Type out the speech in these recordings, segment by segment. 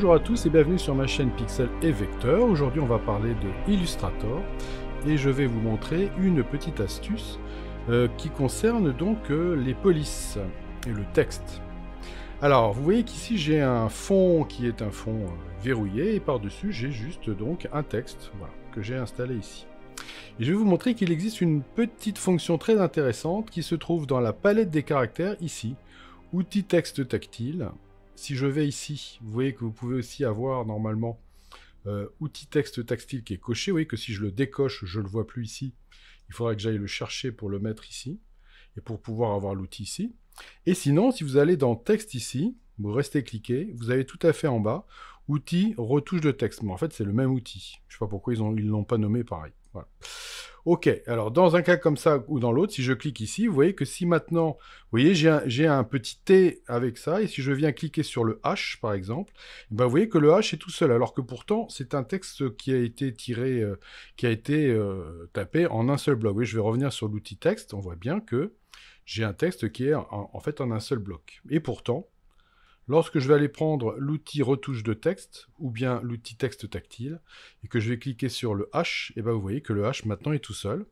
Bonjour à tous et bienvenue sur ma chaîne Pixel et Vecteur. Aujourd'hui on va parler de Illustrator et je vais vous montrer une petite astuce qui concerne donc les polices et le texte. Alors vous voyez qu'ici j'ai un fond qui est un fond verrouillé et par-dessus j'ai juste donc un texte voilà, que j'ai installé ici. Et je vais vous montrer qu'il existe une petite fonction très intéressante qui se trouve dans la palette des caractères ici. Outils texte tactile. Si je vais ici, vous voyez que vous pouvez aussi avoir normalement outil texte tactile qui est coché. Vous voyez que si je le décoche, je ne le vois plus ici. Il faudrait que j'aille le chercher pour le mettre ici et pour pouvoir avoir l'outil ici. Et sinon, si vous allez dans texte ici, vous restez cliqué, vous avez tout à fait en bas outil retouche de texte. Mais en fait, c'est le même outil. Je ne sais pas pourquoi ils ne l'ont pas nommé pareil. Voilà. Ok, alors dans un cas comme ça ou dans l'autre, si je clique ici, vous voyez que si maintenant, vous voyez, j'ai un petit T avec ça, et si je viens cliquer sur le H, par exemple, ben vous voyez que le H est tout seul, alors que pourtant, c'est un texte qui a été tiré, tapé en un seul bloc. Vous voyez, je vais revenir sur l'outil texte, on voit bien que j'ai un texte qui est en fait en un seul bloc. Et pourtant, lorsque je vais aller prendre l'outil retouche de texte, ou bien l'outil texte tactile, et que je vais cliquer sur le H, et ben vous voyez que le H maintenant est tout seul.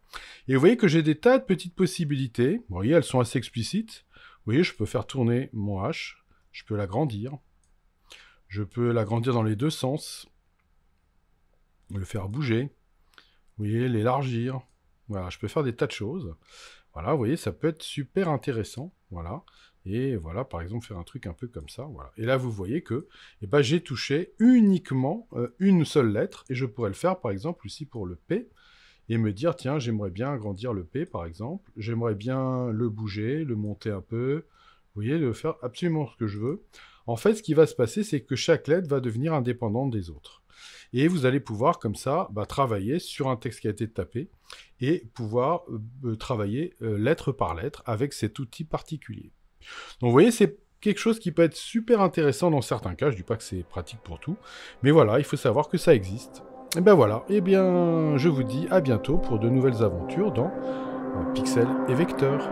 Et vous voyez que j'ai des tas de petites possibilités. Vous voyez, elles sont assez explicites. Vous voyez, je peux faire tourner mon H, je peux l'agrandir. Je peux l'agrandir dans les deux sens. Le faire bouger. Vous voyez, l'élargir. Voilà, je peux faire des tas de choses. Voilà, vous voyez, ça peut être super intéressant. Voilà. Et voilà, par exemple, faire un truc un peu comme ça. Voilà. Et là, vous voyez que j'ai touché uniquement une seule lettre. Et je pourrais le faire, par exemple, aussi pour le P. Et me dire, tiens, j'aimerais bien agrandir le P, par exemple. J'aimerais bien le bouger, le monter un peu. Vous voyez, de faire absolument ce que je veux. En fait, ce qui va se passer, c'est que chaque lettre va devenir indépendante des autres. Et vous allez pouvoir, comme ça, travailler sur un texte qui a été tapé et pouvoir travailler lettre par lettre avec cet outil particulier. Donc vous voyez, c'est quelque chose qui peut être super intéressant dans certains cas. Je ne dis pas que c'est pratique pour tout, mais voilà, il faut savoir que ça existe. Et ben voilà, et bien je vous dis à bientôt pour de nouvelles aventures dans Pixel et Vecteur.